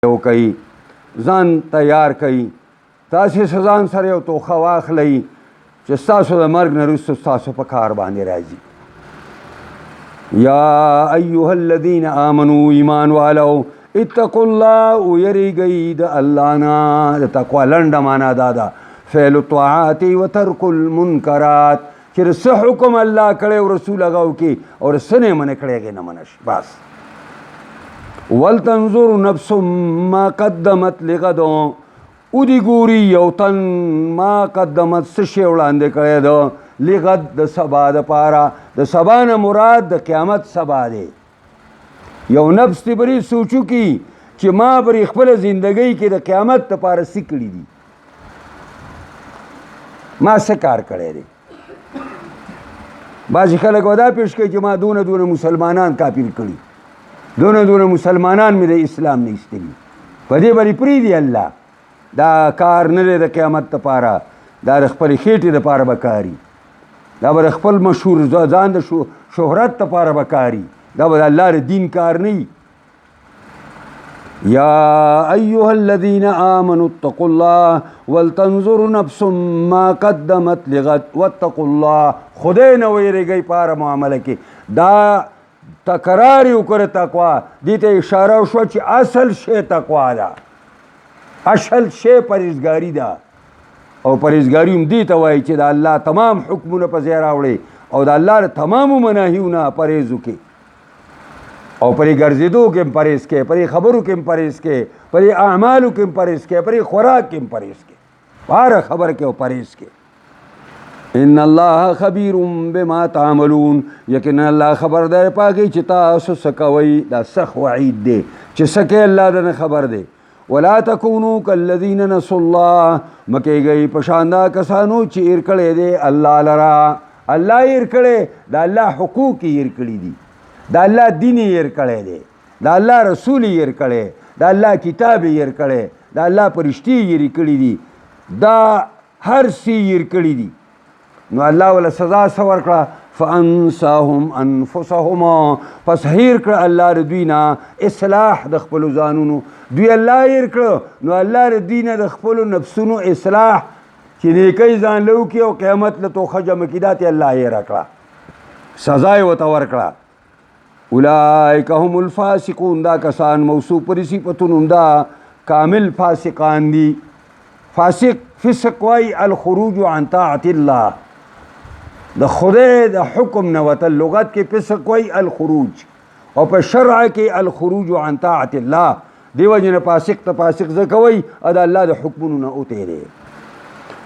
یو کوي ځان تیار کوي تاسې ځان سره یو توښه واخلئ چې ستاسو د مرګ نه وروسته ستاسو په کار باندې راځي. یا ایها الذین آمنوا ایمان والو اتقوا الله ویریږئ د الله نه. د تقوا لنډه معنا دا ده فعل الطاعات وترک المنکرات چې څه حکم الله کړی او رسول هغه وکړي او څه نه یې منع کړی هغې نه منه شي بس. ولتنظر نفس ما قدمت لغد ودی ګوري یو تن ما قدمت څه شی وړاندې کړی ده لغد د سبا دپاره. د سبا نه مراد د قیامت سبا دی. یو نفس دې بری سوچو کی چې ما بری خپله زندګۍ کې د قیامت دپاره څه کړي دي، ما څه کار کړی دی. بعضې خلک دا پیش کوي چې ما دونه دونه مسلمانان کافر کړي، دونه مسلمانان مې د اسلام نه ایستلي. په دې باندې پرېږدي الله دا کار نه دی د قیامت دپاره، دا د خپلې خېټې دپاره به کاري، دا به د خپل مشهور ځان د شهرت دپاره به کاري، دا به د الله د دین کار نه وي. یا ایها الذین آمنوا اتقوا الله ولتنظر نفس ما قدمت لغد واتقوا الله. خدای نه ویرېږئ په هره معامله کې. دا تکرار یې وکړه تقوا، دې ته اشاره وشوه چې اصل شی تقوا ده، اصل شی پرهیزګاري ده. او پرهیزګاري هم دې ته وایي چې د الله تمام حکمونه په ځای راوړئ او د الله د تمامو مناهیونه پرهیز وکړئ او پرې ګرځېدو کې هم پرهیز کې، پرې خبرو کې هم پرهیز کې، پرې اعمالو کې هم پرهیز کې، پرې خوراک کې هم پرهیز کې، په هره خبره کې پرهیز کې. ان الله خبیر بما تعملون. یقینا الله خبردار پاکي چې تاسو څه کوئ. دا سخت وعید دی چې څه کوي الله دنه خبر دی. ولا تکونوا کالذین نسوا الله. مه کیږئ په شان دا کسانو چې هېر کړی دی الله لره. الله هېر کړی، د الله حقوق یې هېر کړي دي، د الله دین یې هېر کړی دی، د الله رسول یې هېر کړی، د الله کتاب یې هېر کړی، د الله فرشتې یې هېر کړي دي، دا هر څه یې هېر کړي دي. نو الله ولا سزا څه ورکړه فانساهم انفسهم. پس هېر کړه الله د دوی نه اصلاح د خپلو ځانونو. دوی الله هېر کړه نو الله د دوی نه د خپلو نفسونو اصلاح چې نیکۍ ځان له وکړي او قیامت له توښه جمع کړي دا ته الله هېره کړه، سزا یې ورته ورکړه. اولئک هم الفاسقون. دا کسان موصوف پر صفتونو دا کامل فاسقان دي. فاسق فسق وای الخروج عن طاعت الله، د خدای د حکم نه وتل. لغت کې فسق وای الخروج او په شرع کې الخروج عن طاعت الله. دیو جن فاسق ته فاسق ځکه وای د الله د حکمونو نه وتېری.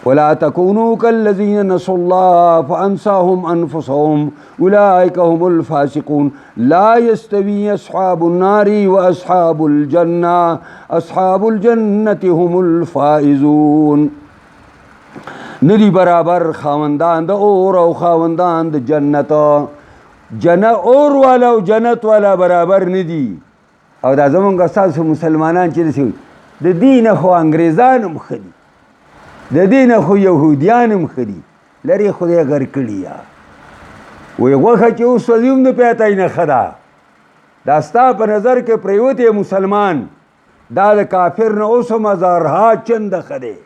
ولا تكونوا كالذين نسوا الله فأنساهم أنفسهم أولئك هم الفاسقون. لا يستوي أصحاب النار وأصحاب الجنة أصحاب الجنة هم الفائزون. ندی برابر خاوندان د اور او خاوندان د جنت. اور والا او جنت والا برابر ندی. او دا زمونږ ستاسو مسلمانان چې داسې د دین خو انګریزان هم ښه دي، د دې نه خو یهودیان هم ښه دي، لرې خدای غر کړي یا وایي غوښه چې اوس وځي هم د پیتای نه ښه ده. دا ستا په نظر کې پرېوتی مسلمان دا د کافر نه اوس هم هزارها چنده ښه دی.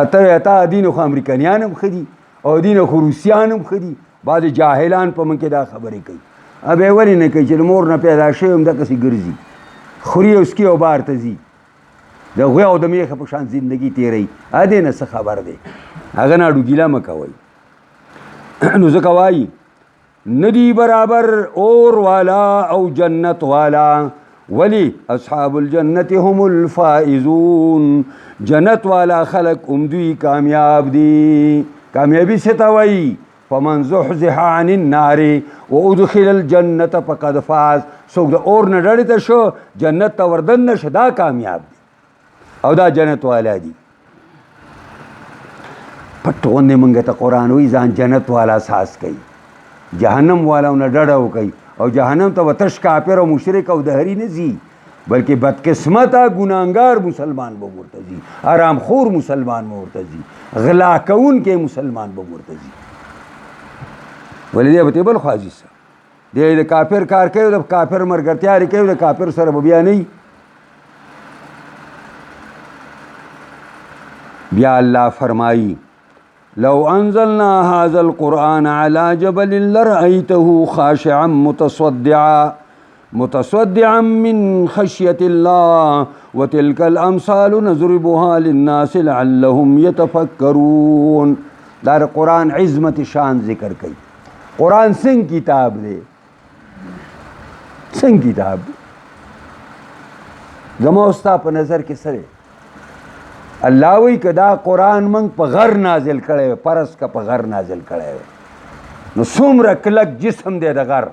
اته دین خو امریکنیان هم ښه دي او دین خو روسیان هم ښه دي. بعضې جاهلان په من کې دا خبرې کوي. به یې ولې نه کوي چې د مور نه پیدا شوی هم دقسې ګرځي، خوري او سکي او بار ته ځي، د غوی او د میخه په شان زندگی تیری. ا دې نه څه خبر دی، هغه نه اډو ګیله مه کوئ. نو ځکه وایي ندی برابر اور والا او جنت والا. ولی اصحاب الجنت هم الفائزون. جنت والا خلق هم دوی کامیاب دي. کامیابی څه ته وایي فمن زحزح عن النار وادخل الجنة فقد فاز. څوک د اور نه ډډې ته شو جنت ته وردننه شه دا کامیاب دی او دا جنت والا دي. پټ غوندې موږ ته قرآن وایي ځان جنت والا ساز کوي، جهنم والاو نه ډډه وکوي. او جهنم ته به تش کافر او مشرک او دهري نه ځي، بلکې بدقسمته ګناهګار مسلمان به ورته ځي، حرام خور مسلمان به ورته ځي، غلا کوونکی مسلمان به ورته ځي. ولې دی به ته بل خوا ځي دی د کافر کار کوي، د کافر ملګرتیا کوي، د کافر سره به بیا نه بیا الله فرمائی لو انزلنا هذا القرآن على جبل لرأيته خاشعا متصدعا من خشية الله وتلك الأمثال نضربها للناس لعلهم يتفكرون. دار قرآن عظمت شان ذکر کئی. قرآن سنگ کتاب دے، سنگ کتاب دے. زما استا په نظر کې سره الله وی کدا قرآن منگ پا غر نازل کړی وی، پرس کا پا غر نازل کړی وی، نو څومره کلک جسم دی د غر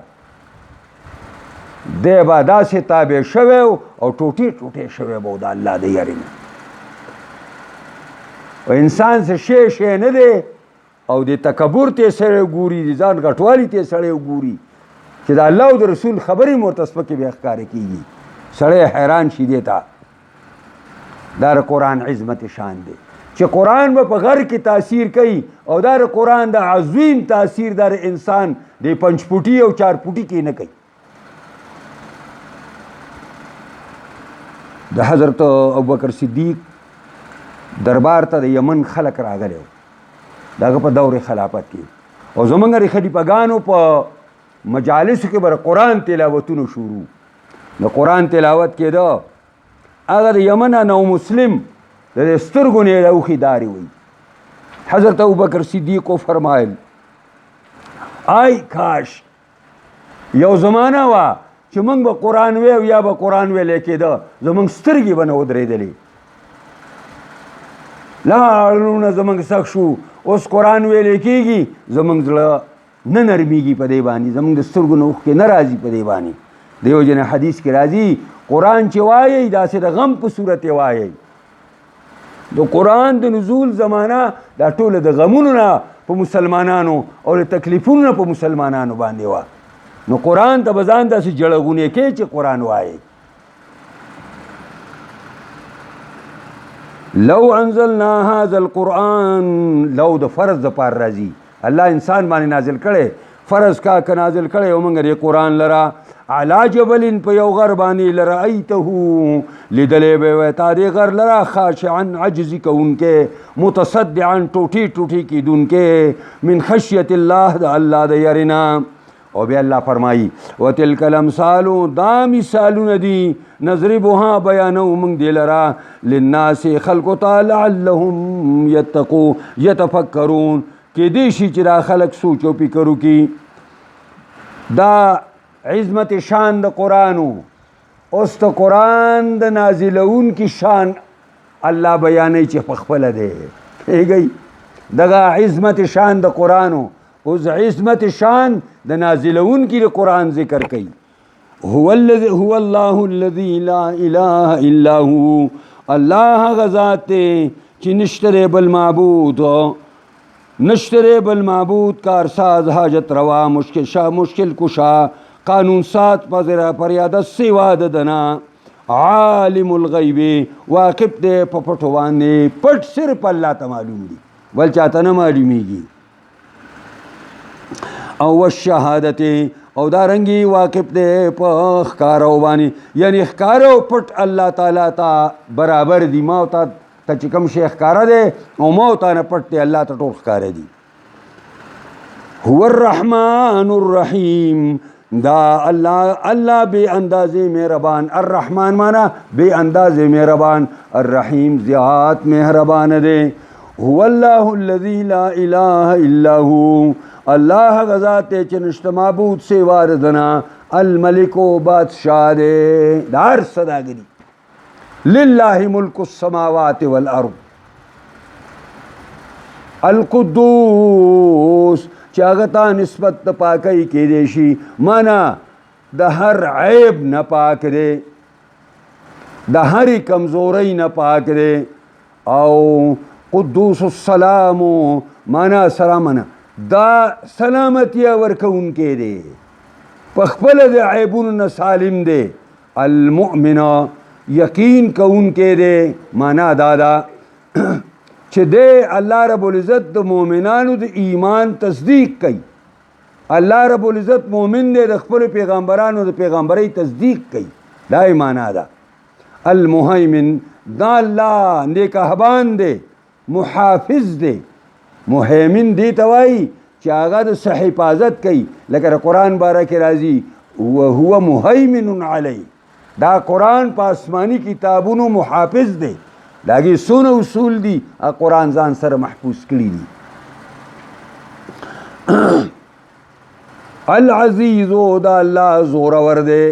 دی با داسې تابع شوی او ټوټې ټوټې شوی به د الله د یاري نه. انسان څه شی نه دی او د تکبر ته سړی ګوري، د ځان غټوالي ته سړی ګوري چې د الله او د رسول خبرې ورته سپکې بیا ښکاره کېږي، سړی حیران شي دې ته. دا قرآن عظمت شان دی چې قرآن به په غر کې تاثیر کوي او دا قرآن د عظیم تاثیر در انسان د 5 فوټي او 4 فوټي کې نه کوي. د حضرت ابوبکر صدیق دربار ته د یمن خلق راغلی و، دغه په دور خلافت کې، او زمونږ خلیفګانو په مجالسو کې به قرآن تلاوتونه شروع. د قرآن تلاوت کېده، هغه د یمن نو مسلم د سترګو نه راوخي داري وي. حضرت ابوبکر صدیق کو فرمایل آی کاش یو زمانہ وا چې موږ به قرآن ویو یا به قرآن ویلی کېده، زموږ سترګې به نه ودرېدلې، لاړونه زموږ سخت شو. اوس قرآن ویلی کېږي، زموږ زړه نه نرمیږي په دې باندې، زموږ د سترګو نه اوښکې نه راځي په دې باندې. دیو جن حدیث کې راځي قرآن چې وایي داسې د غم په صورت یې وایي. د قرآن د نزول زمانه دا ټوله د غمونو نه په مسلمانانو او د تکلیفونو نه په مسلمانانو باندې وه. نو قرآن ته به ځان داسې جړغونې کې چې قرآن وایي. لو انزلنا هذا القرآن، لو د فرض د پار راځي، الله انسان باندې نازل کړي، فرض کا که نازل کړي او موږ دې قرآن لرا علا جبل په یو غر باندې لرأیته لیدلې به وې تا دې غر لرا خاشعا عجز کوونکې، متصدعا ټوټې ټوټې کېدونکې، من خشیت الله د الله د یرینا. او بیا الله فرمایي وتلک الامثال، دا مثالونه دي، نضربها بیانو موږ دې لرا للناس خلقو ته لعلهم یتفکرون، کېدی شي چې دا خلک سوچ او فکر وکړي. دا عظمت شان د قرآنو. اوس د قرآن د نازلون کی شان الله بیانوي چې په خپله دی. پوهېږئ دغه عظمت شان د قرآنو، اوس عظمت شان د نازلون کی د قرآن ذکر کوي. هو الله الذي لا اله الا هو، الله هغه ذات دی چې نشته بل معبود، نشته بل معبود، کارساز، حاجت روا، مشکل کشا، قانون سات پریادت سوا ددنا، عالم الغیب، واقف دے په پټو باندې، پټ صرف الله ته معلوم دي، بل چاته نه معلومیږي. او والشهادت، او دارنګي واقف دے په ښکارو باندې، یعنی ښکارو پټ الله تعالی ته برابر دي. ما ته چې کوم شی ښکاره دی او ما ته نه پټ دی، الله ته ټول ښکاره دي. هو الرحمن الرحیم، دا اللہ بے انداز مہربان، الرحمن مانا بے انداز مہربان، الرحیم ذات مہربان دے. هو اللہ الذی لا الہ الا ہو، اللہ غزات چنشت معبود سوا دنا، الملک و بادشاہ دے، دار صداگری. للہ ملک السماوات والارض، القدوس، چاگتا نسبت د پاکی کې دی شي، مانا د هر عیب نه پاک دی، د هرې کمزورۍ نه پاک دی. او قدوس السلام، مانا سلامنا، دا سلامتیا ورکوونکی دی، په خپله د عیبونو نه سالم دی. المؤمن، یقین کوونکی دی، مانا دادا چې دی الله رب العزت د مؤمنانو د ایمان تصدیق کوي. الله رب العزت مؤمن دی، د خپل پیغمبرانو د پیغمبرۍ تصدیق کوي، دا معنا ده. المهیمن، دا الله نیکهبان دی، محافظ دی مهیمن دی ته وایي چې هغه د څه حفاظت کوي لکه د قرآن باره کې راځي وهو مهیمن علی دا قرآن په آسماني کتابونو محافظ دی د هغې څونه اصول دي قرآن ځان سره محفوظ کړي دي العزیزو دا الله زورور دی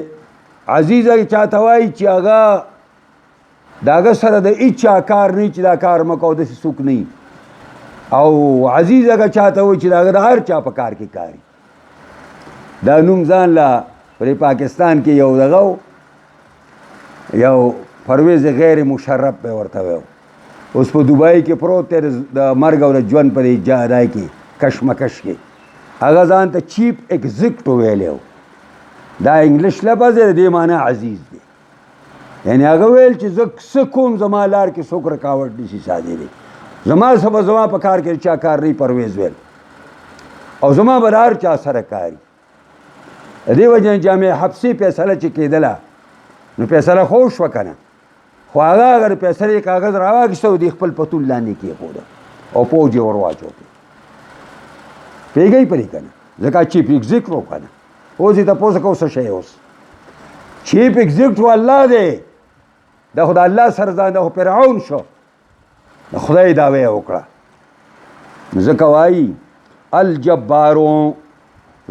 عزیز هغه چاته وایي چې هغه د هغه سره د هېچا کار نه چې دا کار مه کوه داسې څوک نه او عزیز هغه چاته وایي چې د هغه د هر چا په کار کې کاري دا نوم ځان له په پاکستان کې یو دغه یو پرویز غیر مشرف به ورته ویو اوس په دوبۍ کې پروت دی د مرګ او د ژوند په دې جادای کې کشمکش کې هغه ځان ته چیف ایگزیکټو ویلی و دا انګلیش لفظ دی د دې معنی عزیز دی یعنی هغه ویل چې زه څه کوم زما لار کې څوک رکاوټ نشي ساتلی دی زما څه به زما په کار کې چا کار نه پرویز ویل او زما به د هر چا سره کاري د دې وجې نه جامع حبسي فیصله چې کېدله نو فیصله خو شوه که نه خو هغه اگر فیصلې کاغذ راواخېسته او دې خپل پتول لاندې کېښوده او پوج یې ور واچوته پوهېږئ پرې که نه ځکه چیف ایګزیکټو که نه اوس یې تپوس کوو څه شی اوس چیف ایګزیکټو الله دی دا خو د الله سره ځان دا خو فرعون شو د خدای دعوه یې وکړه ځکه وایي الجبارو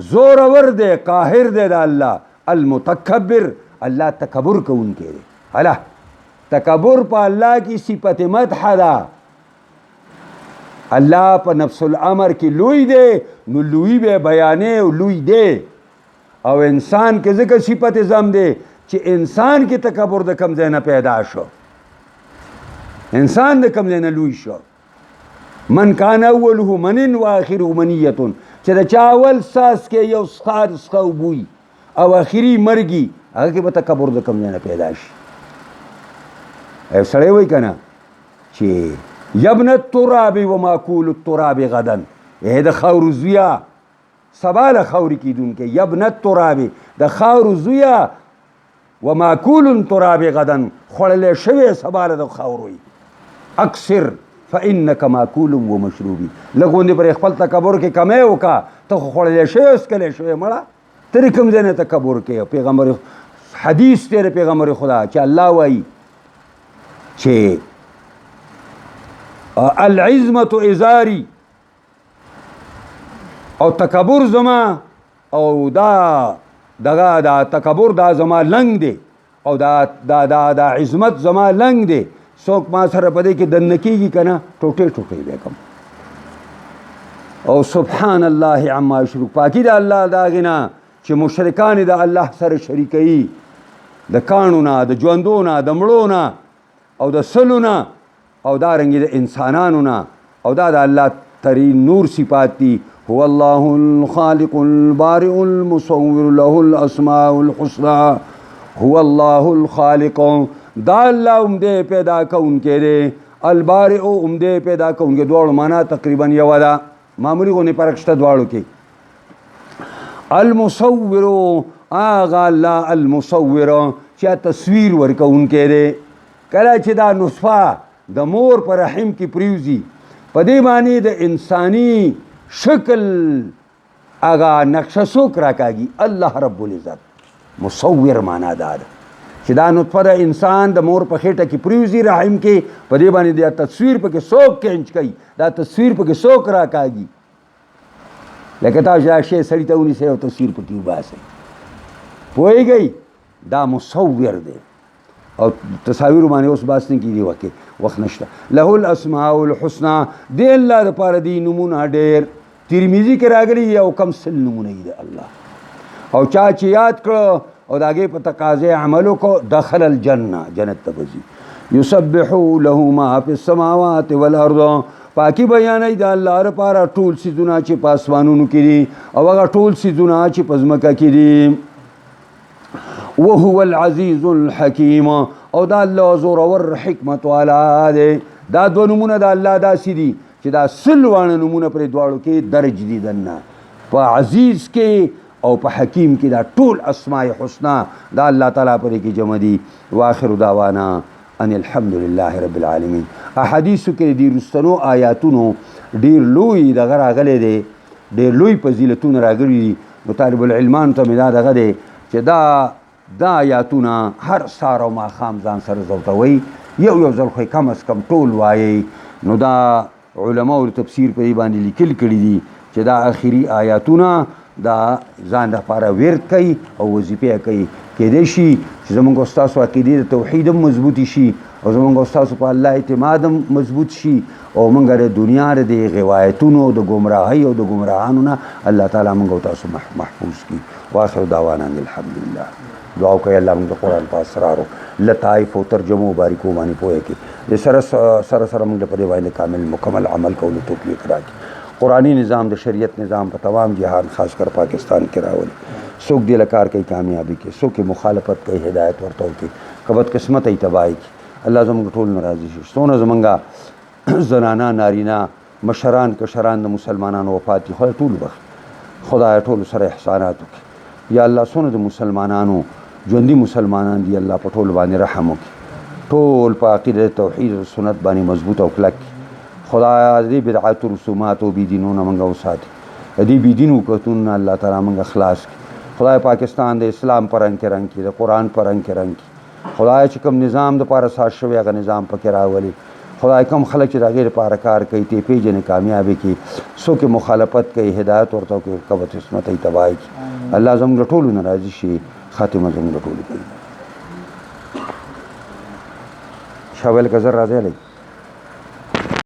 زورور دی قاهر دی د الله المتکبر الله تکبر کوونکی دی الله تکبر په الله کی صفت مدح ده الله په نفس الامر کې لوی دی نو لوی به بیانې او لوی دی او انسان کې ځکه صفت ضم دی چې انسان کې تکبر د کم ځای نه پیدا شو انسان د کم ځای نه لوی شو من کان اوله منن و آخره منیتون چې د چا اول ساس کې یو سخار سخه بوی او آخري مرګي هغه کې به تکبر د کم ځای نه پیدا شي سړی وایي که نه چې یبن التراب و ماکول التراب غدا ای د خاورو زویه سبا له خاورې کېدونکی یبن التراب د خاورو زویه و ماکول التراب غدا خوړلی شوی سبا له د خاورو اکثر فانک ماکول و مشروبي لږ غوندې پرې خپل تکبر کې کمی وکړه ته خو خوړلی شوی وڅکلی شوی مړه ته د کوم ځای نه تکبر کوې پیغمبر حدیث دی د پیغمبر خدا چې الله وایي چې العظمت ازاری او تکبر زما او دا تکبر دا زما لنګ دی او دا عظمت زما لنګ دی څوک ما سره په دې کې دننه کېږي که نه ټوټې ټوټې به کړم او سبحان الله عما یشرک پاکي د الله د هغې نه چې مشرکان یې د الله سره شریکوي د کاڼو نه د ژوندو نه د مړو نه او د سلو نه او دارنګې د انسانانو نه او دا د الله ترین نور صفات دي هو الله الخالق البارئ المصور له الاسماء الحسنى هو الله الخالق دا الله عمده پیدا کوونکی دی البارئ عمده پیدا کوونکی دواړو معنا تقریبا یوه ده معمولي غونې فرق شته دواړو کې المصور هغه الله المصور چې تصویر ورکوونکی دی کله چې دا نطفه د مور په رحم کې پریوزي په دې باندې د انساني شکل هغه نقشه څوک راکاږي الله رب العزت مصور معنا دا ده چې دا نطفه د انسان د مور په خېټه کې پریوزي رحم کې په دې باندې دا تصویر پکې څوک کینچ کوي دا تصویر پکې څوک راکاږي لکه تاسو دا شی سړي ته ونیسئ او تصویر پکې وباسئ پوهېږئ دا مصور دی او تصاویر باندې اوس باس نه کېږي وخت نشته له الاسماء الحسنى دی الله دپاره دی نومونه ډېر ترمیزي کې راغلي او کم سل نومونه یي د الله او چا چې یاد کړه او د هغې په تقاضې عمل وکړو دخل الجنه جنت ته به ځي یسبح له ما فی السماوات والارض پاکي بیانوي د الله لپاره ټول څیزونه چې په اسمانونو کې دي او هغه ټول څیزونه چې په ځمکه کې دي وهو العزیز الحکیم او دا الله زورور حکمت والا دی دا دوه نومونه د الله داسې دي چې دا سل واړه نومونه پرې دواړو کې درج دي دننه په عزیز کې او په حکیم کې دا ټول اسماء حسنا دا الله تعالی پرې کې جمع دي واخر دعوانا ان الحمد لله رب العالمین. احادیثو کې دي رستنو آیاتونو ډیر لوی دغه راغلی دی، ډیر لوی فضیلتونه راغلي دي. نو طالب العلمانو ته مې دا دغه دی چې دا آیاتونه هر سهار او ماښام ځان سره زوتوئ، یو ځل خو کم از کم ټول وایئ. نو دا علماو تفسیر په دې باندې لیکل کړي دي چې دا آخري آیاتونه دا ځان لپاره ورد کوي او وظیفې کوي. کېدای شي چې زمونږ او ستاسو عقیدې د توحید هم مضبوطې شي او زمونږ او ستاسو په الله اعتماد هم مضبوط شي او موږ د دنیا د غوایتونو د ګمراهۍ او د ګمراهانو نه الله تعالی موږ او تاسو محفوظ کړي. واخر دعوانا الحمدلله. دعا وکړئ الله موږ د قرآن په اسرارو لطایف او ترجمو باریکو باندې پوهه کړي، د سره موږ په دې باندې کامل مکمل عمل کولو توفیق راکړي. قرآنی نظام د شریعت نظام په تمام جهان خاص کر پاکستان کې راولي. څوک دې له کار کوي کامیابي کې، څوک مخالفت کوي هدایت ورته وکړي، که بدقسمت یې تباهي کړي. الله زموږ ټول نه راضي شي. څونه زمونږ زنانه نارینه مشران کشران د مسلمانانو وفات دي، خدای ټول بخښي، خدای ټول سره احسانات وکړي. یا الله څونه د مسلمانانو ژوندي مسلمانان دي الله په ټول باندې رحم وکړي، ټول په عقیده توحید او سنت باندې مضبوط او کلک کړي. خدای دې بدعات او رسومات او بيدینونه موږ وساتي، دې بيدینو کتون الله تعالی موږ خلاص کړي. خدای پاکستان د اسلام پر رنګ کې رنګ کړي، د قرآن پر رنګ کې رنګ کړي. خدای چې کوم نظام د پاره ساز شوی هغه نظام پکې راولي. خدای کوم خلک چې د هغې لپاره کار کوي ته یې پېژنې کامیابي کړي، څوک مخالفت کوي هدایت ورته وکړي، که بدقسمت یې تباهي کړي. الله زموږ له ټولو نه راضي شي، خاتمه زموږ له ټولو کوي. شاه ویل که زر راځی علی